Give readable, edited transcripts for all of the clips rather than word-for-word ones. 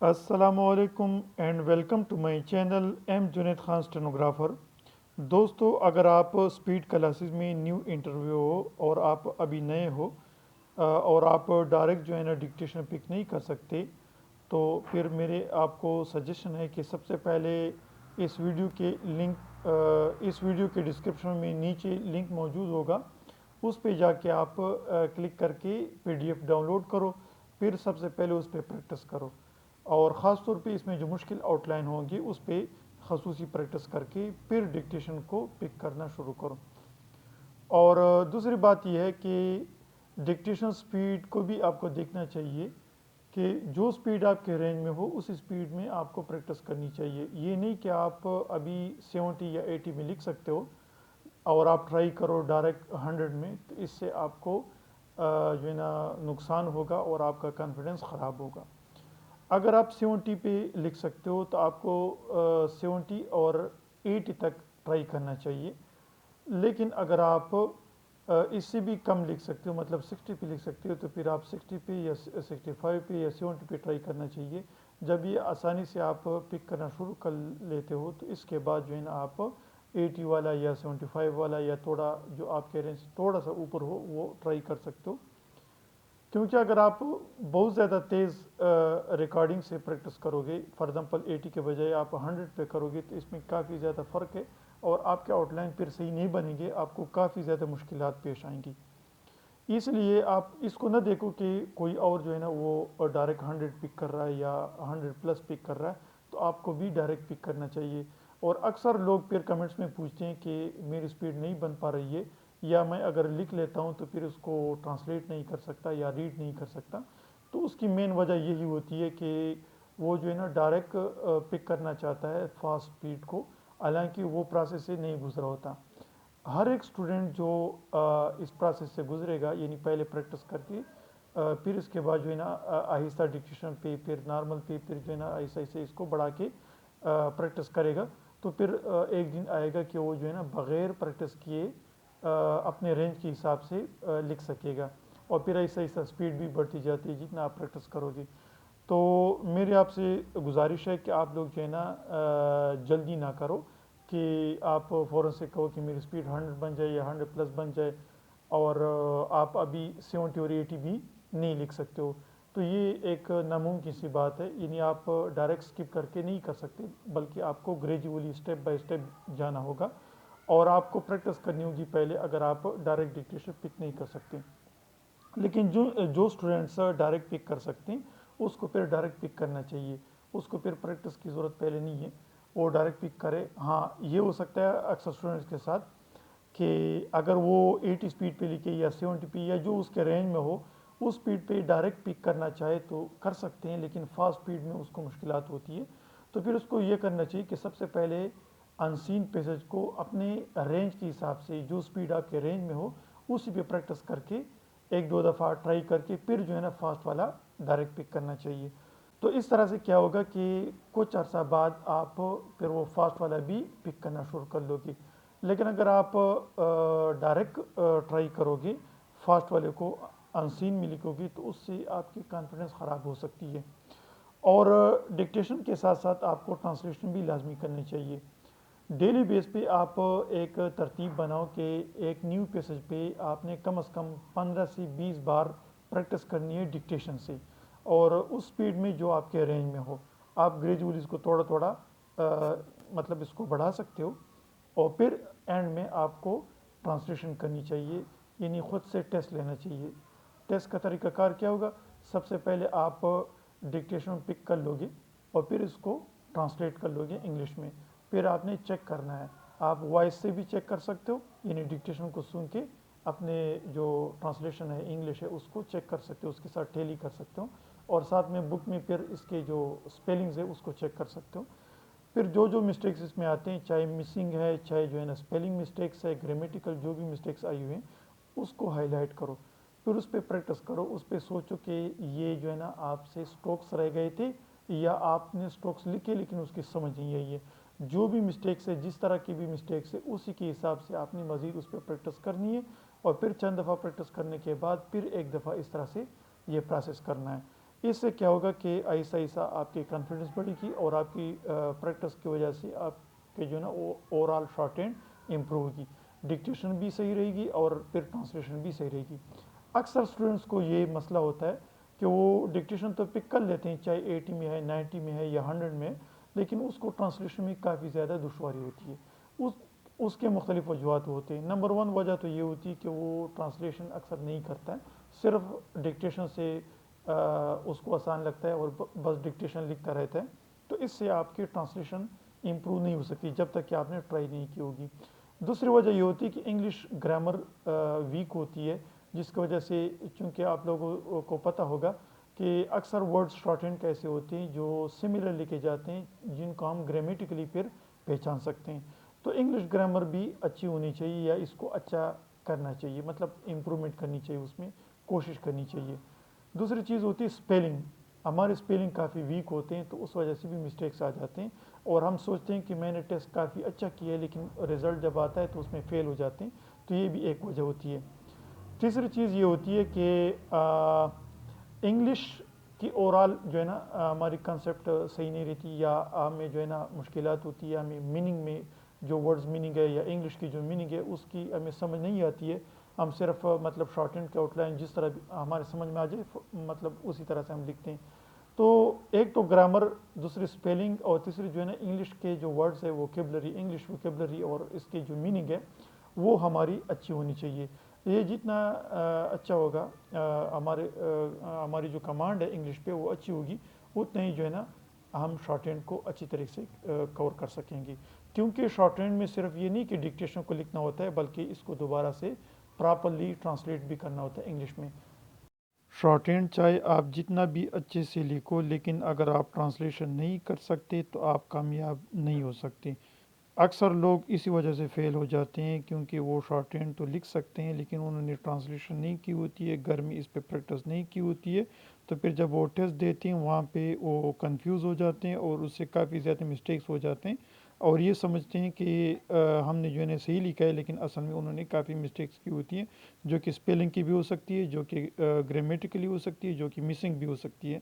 असलकम and welcome to my channel M Junaid Khan stenographer. दोस्तों, अगर आप स्पीड क्लासेस में न्यू इंटरव्यू हो और आप अभी नए हो और आप डायरेक्ट जो है ना डिक्टेशन पिक नहीं कर सकते, तो फिर मेरे आपको सजेशन है कि सबसे पहले इस वीडियो के डिस्क्रिप्शन में नीचे लिंक मौजूद होगा। उस पे जाके आप क्लिक करके पीडीएफ डाउनलोड करो। फिर सबसे पहले उस पे प्रैक्टिस करो और ख़ास तौर पे इसमें जो मुश्किल आउटलाइन होंगी उस पे खसूसी प्रैक्टिस करके फिर डिक्टेशन को पिक करना शुरू करो। और दूसरी बात यह है कि डिक्टेशन स्पीड को भी आपको देखना चाहिए कि जो स्पीड आपके रेंज में हो उस स्पीड में आपको प्रैक्टिस करनी चाहिए। ये नहीं कि आप अभी 70 या 80 में लिख सकते हो और आप ट्राई करो डायरेक्ट 100 में, तो इससे आपको जो है ना नुकसान होगा और आपका कॉन्फिडेंस ख़राब होगा। अगर आप 70 पे लिख सकते हो तो आपको 70 और 80 तक ट्राई करना चाहिए। लेकिन अगर आप इससे भी कम लिख सकते हो, मतलब 60 पे लिख सकते हो, तो फिर आप 60 पे या 65 पे या 70 पे ट्राई करना चाहिए। जब ये आसानी से आप पिक करना शुरू कर लेते हो तो इसके बाद जो है ना आप 80 वाला या 75 वाला या थोड़ा जो आपके रेंज थोड़ा सा ऊपर हो वो ट्राई कर सकते हो। क्योंकि अगर आप बहुत ज़्यादा तेज़ रिकॉर्डिंग से प्रैक्टिस करोगे, फॉर एग्जांपल 80 के बजाय आप 100 पे करोगे, तो इसमें काफ़ी ज़्यादा फ़र्क है और आपके आउटलाइन फिर सही नहीं बनेंगे, आपको काफ़ी ज़्यादा मुश्किलात पेश आएंगी। इसलिए आप इसको ना देखो कि कोई और जो है ना वो डायरेक्ट 100 पिक कर रहा है या 100 प्लस पिक कर रहा है, तो आपको भी डायरेक्ट पिक करना चाहिए। और अक्सर लोग फिर कमेंट्स में पूछते हैं कि मेरी स्पीड नहीं बन पा रही है, या मैं अगर लिख लेता हूँ तो फिर उसको ट्रांसलेट नहीं कर सकता या रीड नहीं कर सकता। तो उसकी मेन वजह यही होती है कि वो जो है ना डायरेक्ट पिक करना चाहता है फास्ट स्पीड को, हालांकि वो प्रोसेस से नहीं गुजरा होता। हर एक स्टूडेंट जो इस प्रोसेस से गुजरेगा, यानी पहले प्रैक्टिस करके फिर इसके बाद जो है ना आहिस्ता डिक्टेशन पे, फिर नॉर्मल पे, फिर जो है ना ऐसे ऐसे इसको बढ़ा के प्रैक्टिस करेगा, तो फिर एक दिन आएगा कि वो जो है ना बग़ैर प्रैक्टिस किए अपने रेंज के हिसाब से लिख सकेगा। और फिर ऐसा ऐसा स्पीड भी बढ़ती जाती है जितना आप प्रैक्टिस करोगे। तो मेरी आपसे गुजारिश है कि आप लोग जो है ना जल्दी ना करो कि आप फ़ौरन से कहो कि मेरी स्पीड 100 बन जाए या 100 प्लस बन जाए और आप अभी 70 और 80 भी नहीं लिख सकते हो। तो ये एक नामुमकिन सी बात है, यानी आप डायरेक्ट स्किप करके नहीं कर सकते, बल्कि आपको ग्रेजुअली स्टेप बाय स्टेप जाना होगा और आपको प्रैक्टिस करनी होगी पहले, अगर आप डायरेक्ट डिक्टेशन पिक नहीं कर सकते। लेकिन जो जो स्टूडेंट्स डायरेक्ट पिक कर सकते हैं उसको फिर डायरेक्ट पिक करना चाहिए, उसको फिर प्रैक्टिस की ज़रूरत पहले नहीं है, वो डायरेक्ट पिक करे। हाँ, ये हो सकता है अक्सर स्टूडेंट्स के साथ कि अगर वो 80 स्पीड पे लिखे या 70 पे या जो उसके रेंज में हो उस स्पीड पे डायरेक्ट पिक करना चाहे तो कर सकते हैं, लेकिन फास्ट स्पीड में उसको मुश्किलात होती है। तो फिर उसको ये करना चाहिए कि सबसे पहले अनसीन पैसेज को अपने रेंज के हिसाब से, जो स्पीड आपके रेंज में हो उसी पे प्रैक्टिस करके एक दो दफ़ा ट्राई करके फिर जो है ना फास्ट वाला डायरेक्ट पिक करना चाहिए। तो इस तरह से क्या होगा कि कुछ अर्सा बाद आप फिर वो फास्ट वाला भी पिक करना शुरू कर लोगे। लेकिन अगर आप डायरेक्ट ट्राई करोगे फास्ट वाले को अनसीन में लिखोगे तो उससे आपकी कॉन्फिडेंस ख़राब हो सकती है। और डिक्टेशन के साथ साथ आपको ट्रांसलेशन भी लाजमी करनी चाहिए। डेली बेस पे आप एक तरतीब बनाओ कि एक न्यू पैसेज पे आपने कम से कम 15 से 20 बार प्रैक्टिस करनी है डिक्टेशन से, और उस स्पीड में जो आपके रेंज में हो। आप ग्रेजुअली इसको थोड़ा थोड़ा मतलब इसको बढ़ा सकते हो और फिर एंड में आपको ट्रांसलेशन करनी चाहिए, यानी ख़ुद से टेस्ट लेना चाहिए। टेस्ट का तरीक़ाकार क्या होगा? सबसे पहले आप डिक्टेशन पिक कर लोगे और फिर इसको ट्रांसलेट कर लोगे इंग्लिश में। फिर आपने चेक करना है, आप वॉइस से भी चेक कर सकते हो, यानी डिक्टेशन को सुन के अपने जो ट्रांसलेशन है इंग्लिश है उसको चेक कर सकते हो, उसके साथ टेली कर सकते हो, और साथ में बुक में फिर इसके जो स्पेलिंग्स है उसको चेक कर सकते हो। फिर जो जो मिस्टेक्स इसमें आते हैं, चाहे मिसिंग है, चाहे जो है ना स्पेलिंग मिस्टेक्स है, ग्रामेटिकल जो भी मिस्टेक्स आई हुई हैं उसको हाईलाइट करो। फिर उस पर प्रैक्टिस करो, उस पर सोचो कि ये जो है ना आपसे स्ट्रोक्स रह गए थे या आपने स्ट्रोक्स लिखे लेकिन उसकी समझ नहीं आई है। जो भी मिस्टेक्स है, जिस तरह की भी मिस्टेक्स है, उसी के हिसाब से आपने मज़ीद उस पर प्रैक्टिस करनी है। और फिर चंद दफ़ा प्रैक्टिस करने के बाद फिर एक दफ़ा इस तरह से ये प्रोसेस करना है। इससे क्या होगा कि ऐसा ऐसा आपकी कॉन्फिडेंस बढ़ेगी और आपकी प्रैक्टिस की वजह से आपके जो है ना वो ओवरऑल शॉर्ट हैंड इम्प्रूव होगी, डिक्टेशन भी सही रहेगी और फिर ट्रांसलेशन भी सही रहेगी। अक्सर स्टूडेंट्स को ये मसला होता है कि वो डिक्टेशन तो पिक कर लेते हैं, चाहे 80 में है, 90 में है या 100 में है, लेकिन उसको ट्रांसलेशन में काफ़ी ज़्यादा दुश्वारी होती है। उस उसके मुख्तलिफ वजूहत होते हैं। नंबर वन वजह तो ये होती है कि वो ट्रांसलेशन अक्सर नहीं करता है, सिर्फ डिक्टेशन से उसको आसान लगता है और बस डिक्टेशन लिखता रहता है। तो इससे आपकी ट्रांसलेशन इम्प्रूव नहीं हो सकती जब तक कि आपने ट्राई नहीं की होगी। दूसरी वजह ये होती है कि इंग्लिश ग्रामर वीक होती है, जिसकी वजह से, चूँकि आप लोगों को पता होगा कि अक्सर वर्ड्स शॉर्ट हैंड कैसे होते हैं जो सिमिलर लिखे जाते हैं, जिनको हम ग्रामेटिकली फिर पहचान सकते हैं। तो इंग्लिश ग्रामर भी अच्छी होनी चाहिए या इसको अच्छा करना चाहिए, मतलब इम्प्रूवमेंट करनी चाहिए, उसमें कोशिश करनी चाहिए। दूसरी चीज़ होती है स्पेलिंग। हमारे स्पेलिंग काफ़ी वीक होते हैं तो उस वजह से भी मिस्टेक्स आ जाते हैं और हम सोचते हैं कि मैंने टेस्ट काफ़ी अच्छा किया है, लेकिन रिज़ल्ट जब आता है तो उसमें फ़ेल हो जाते हैं। तो ये भी एक वजह होती है। तीसरी चीज़ ये होती है कि इंग्लिश की ओवरऑल जो है ना हमारी कंसेप्ट सही नहीं रहती, या हमें जो है ना मुश्किलात होती है, हमें मीनिंग में जो वर्ड्स मीनिंग है या इंग्लिश की जो मीनिंग है उसकी हमें समझ नहीं आती है। हम सिर्फ मतलब शॉर्ट हैंड के आउटलाइन जिस तरह भी हमारे समझ में आ जाए मतलब उसी तरह से हम लिखते हैं। तो एक तो ग्रामर, दूसरी स्पेलिंग, और तीसरी जो है ना इंग्लिश के जो वर्ड्स है वोकेबलरी, इंग्लिश वोकेबलरी और इसकी जो मीनिंग है वो हमारी अच्छी होनी चाहिए। ये जितना अच्छा होगा हमारी जो कमांड है इंग्लिश पे वो अच्छी होगी, उतना ही जो है ना हम शॉर्ट हैंड को अच्छी तरीके से कवर कर सकेंगे। क्योंकि शॉर्ट हैंड में सिर्फ ये नहीं कि डिक्टेशन को लिखना होता है, बल्कि इसको दोबारा से प्रॉपरली ट्रांसलेट भी करना होता है इंग्लिश में। शॉर्ट हैंड चाहे आप जितना भी अच्छे से लिखो, लेकिन अगर आप ट्रांसलेशन नहीं कर सकते तो आप कामयाब नहीं हो सकते। अक्सर लोग इसी वजह से फ़ेल हो जाते हैं क्योंकि वो शॉर्ट हैंड तो लिख सकते हैं लेकिन उन्होंने ट्रांसलेशन नहीं की होती है, घर में इस पे प्रैक्टिस नहीं की होती है। तो फिर जब वो टेस्ट देते हैं वहाँ पे वो कंफ्यूज हो जाते हैं और उससे काफ़ी ज़्यादा मिस्टेक्स हो जाते हैं और ये समझते हैं कि हमने जो है ना सही लिखा है, लेकिन असल में उन्होंने काफ़ी मिस्टेक्स की होती हैं, जो कि स्पेलिंग की भी हो सकती है, जो कि ग्रामेटिकली हो सकती है, जो कि मिसिंग भी हो सकती है।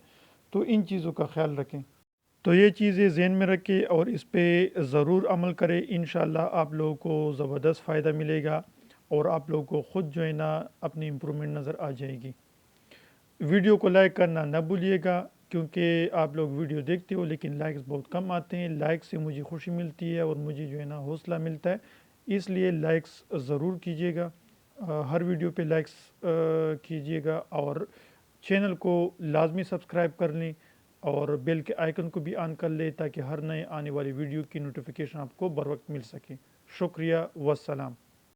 तो इन चीज़ों का ख्याल रखें। तो ये चीज़ें ज़हन में रखें और इस पे ज़रूर अमल करें। इंशाल्लाह आप लोगों को ज़बरदस्त फ़ायदा मिलेगा और आप लोगों को ख़ुद जो है ना अपनी इम्प्रूवमेंट नज़र आ जाएगी। वीडियो को लाइक करना ना भूलिएगा, क्योंकि आप लोग वीडियो देखते हो लेकिन लाइक्स बहुत कम आते हैं। लाइक से मुझे खुशी मिलती है और मुझे जो है ना हौसला मिलता है, इसलिए लाइक्स ज़रूर कीजिएगा। हर वीडियो पे लाइक्स कीजिएगा और चैनल को लाजमी सब्सक्राइब कर लें और बेल के आइकन को भी ऑन कर लें ताकि हर नए आने वाली वीडियो की नोटिफिकेशन आपको बर वक्त मिल सके। शुक्रिया, वस्सलाम।